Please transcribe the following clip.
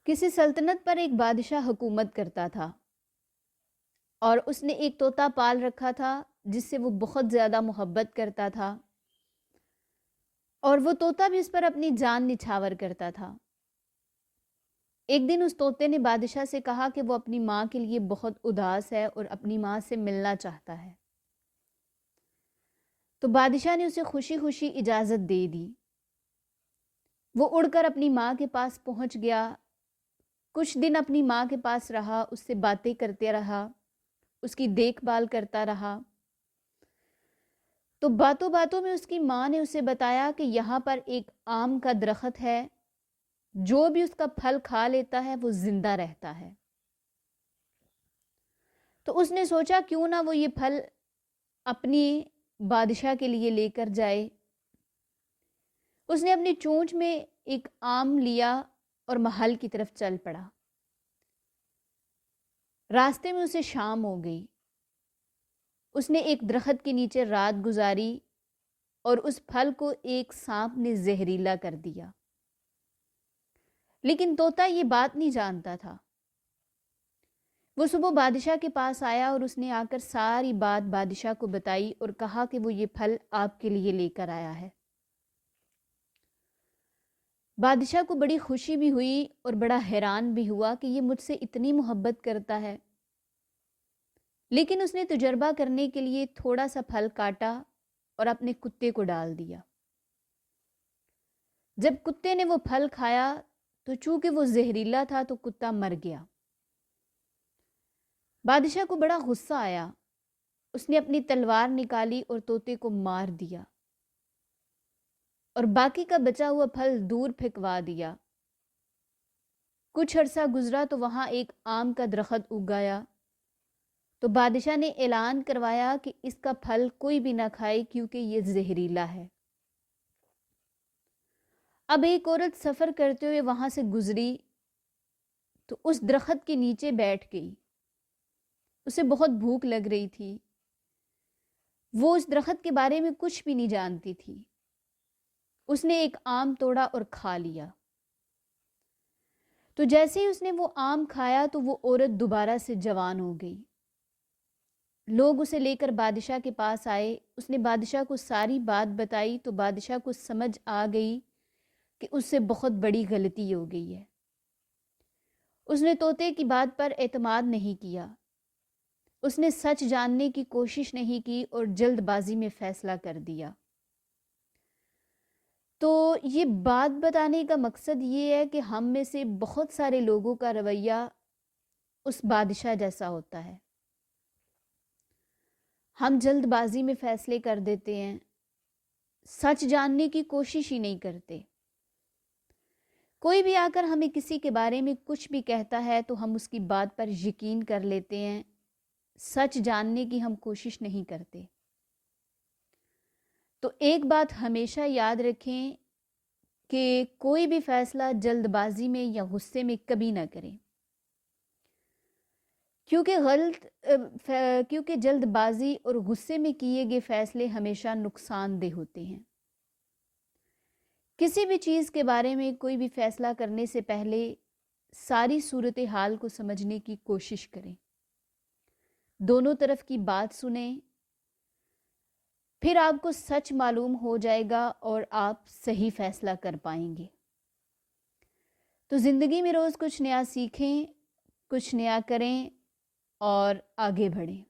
کسی سلطنت پر ایک بادشاہ حکومت کرتا تھا اور اس نے ایک طوطا پال رکھا تھا جس سے وہ بہت زیادہ محبت کرتا تھا، اور وہ طوطا بھی اس پر اپنی جان نچھاور کرتا تھا۔ ایک دن اس طوطے نے بادشاہ سے کہا کہ وہ اپنی ماں کے لیے بہت اداس ہے اور اپنی ماں سے ملنا چاہتا ہے۔ تو بادشاہ نے اسے خوشی خوشی اجازت دے دی۔ وہ اڑ کر اپنی ماں کے پاس پہنچ گیا، کچھ دن اپنی ماں کے پاس رہا، اس سے باتیں کرتے رہا، اس کی دیکھ بھال کرتا رہا۔ تو باتوں باتوں میں اس کی ماں نے اسے بتایا کہ یہاں پر ایک آم کا درخت ہے، جو بھی اس کا پھل کھا لیتا ہے وہ زندہ رہتا ہے۔ تو اس نے سوچا کیوں نہ وہ یہ پھل اپنی بادشاہ کے لیے لے کر جائے۔ اس نے اپنی چونچ میں ایک آم لیا اور محل کی طرف چل پڑا۔ راستے میں اسے شام ہو گئی۔ اس نے ایک درخت کے نیچے رات گزاری اور اس پھل کو ایک سانپ نے زہریلا کر دیا، لیکن طوطا یہ بات نہیں جانتا تھا۔ وہ صبح بادشاہ کے پاس آیا اور اس نے آ کر ساری بات بادشاہ کو بتائی اور کہا کہ وہ یہ پھل آپ کے لیے لے کر آیا ہے۔ بادشاہ کو بڑی خوشی بھی ہوئی اور بڑا حیران بھی ہوا کہ یہ مجھ سے اتنی محبت کرتا ہے، لیکن اس نے تجربہ کرنے کے لیے تھوڑا سا پھل کاٹا اور اپنے کتے کو ڈال دیا۔ جب کتے نے وہ پھل کھایا تو چونکہ وہ زہریلا تھا تو کتا مر گیا۔ بادشاہ کو بڑا غصہ آیا، اس نے اپنی تلوار نکالی اور طوطے کو مار دیا اور باقی کا بچا ہوا پھل دور پھینکوا دیا۔ کچھ عرصہ گزرا تو وہاں ایک آم کا درخت اگ گیا، تو بادشاہ نے اعلان کروایا کہ اس کا پھل کوئی بھی نہ کھائے کیونکہ یہ زہریلا ہے۔ اب ایک عورت سفر کرتے ہوئے وہاں سے گزری تو اس درخت کے نیچے بیٹھ گئی۔ اسے بہت بھوک لگ رہی تھی، وہ اس درخت کے بارے میں کچھ بھی نہیں جانتی تھی۔ اس نے ایک آم توڑا اور کھا لیا۔ تو جیسے ہی اس نے وہ آم کھایا تو وہ عورت دوبارہ سے جوان ہو گئی۔ لوگ اسے لے کر بادشاہ کے پاس آئے، اس نے بادشاہ کو ساری بات بتائی تو بادشاہ کو سمجھ آ گئی کہ اس سے بہت بڑی غلطی ہو گئی ہے۔ اس نے طوطے کی بات پر اعتماد نہیں کیا، اس نے سچ جاننے کی کوشش نہیں کی اور جلد بازی میں فیصلہ کر دیا۔ تو یہ بات بتانے کا مقصد یہ ہے کہ ہم میں سے بہت سارے لوگوں کا رویہ اس بادشاہ جیسا ہوتا ہے۔ ہم جلد بازی میں فیصلے کر دیتے ہیں، سچ جاننے کی کوشش ہی نہیں کرتے۔ کوئی بھی آ کر ہمیں کسی کے بارے میں کچھ بھی کہتا ہے تو ہم اس کی بات پر یقین کر لیتے ہیں، سچ جاننے کی ہم کوشش نہیں کرتے۔ تو ایک بات ہمیشہ یاد رکھیں کہ کوئی بھی فیصلہ جلد بازی میں یا غصے میں کبھی نہ کریں، کیونکہ جلد بازی اور غصے میں کیے گئے فیصلے ہمیشہ نقصان دہ ہوتے ہیں۔ کسی بھی چیز کے بارے میں کوئی بھی فیصلہ کرنے سے پہلے ساری صورتحال کو سمجھنے کی کوشش کریں، دونوں طرف کی بات سنیں، پھر آپ کو سچ معلوم ہو جائے گا اور آپ صحیح فیصلہ کر پائیں گے۔ تو زندگی میں روز کچھ نیا سیکھیں، کچھ نیا کریں اور آگے بڑھیں۔